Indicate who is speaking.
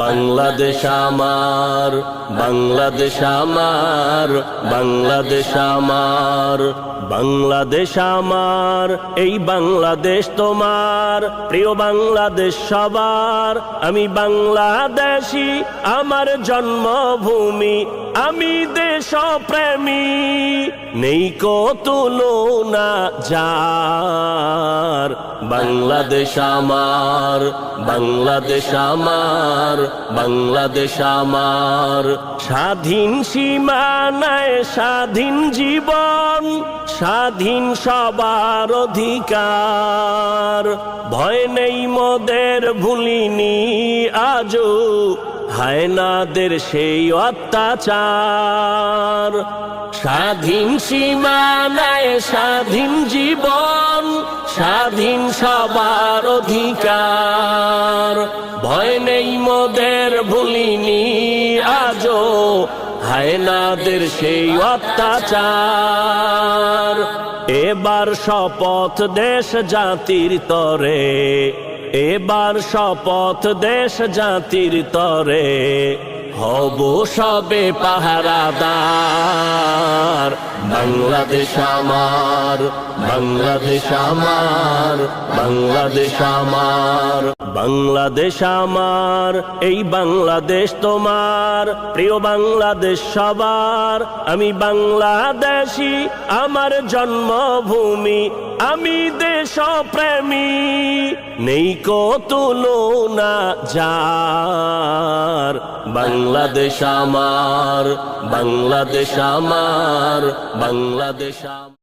Speaker 1: বাংলাদেশ আমার, বাংলাদেশ আমার, বাংলাদেশ আমার, বাংলাদেশ আমার, এই বাংলাদেশ তোমার, প্রিয় বাংলাদেশ সবার। আমি বাংলাদেশী, আমার জন্মভূমি, আমি দেশপ্রেমী, নেই কো তুলনা যার। বাংলাদেশ আমার, বাংলাদেশ আমার, বাংলাদেশ আমার, স্বাধীন সীমানায় স্বাধীন জীবন, স্বাধীন সবার অধিকার। ভয় নেই মোদের, ভুলিনি আজও হায়নাদের সেই অত্যাচার। স্বাধীন সীমানায় স্বাধীন জীবন, স্বাধীন সবার অধিকার। ভয় নেই মোদের, ভুলিনি আজও হায়নাদের সেই অত্যাচার। এবার শপথ দেশ জাতির তরে, এবার শপথ দেশ জাতির তরে, হব সবে পাহারাদার। বাংলাদেশ আমার, বাংলাদেশ আমার, বাংলাদেশ আমার, বাংলাদেশ আমার, এই বাংলাদেশ তোমার, প্রিয় বাংলাদেশ সবার। আমি বাংলাদেশী, আমার জন্মভূমি, আমি দেশপ্রেমী, নেই কো তুলনা যার। বাংলাদেশ আমার, বাংলাদেশ আমার, বাংলাদেশ আমার।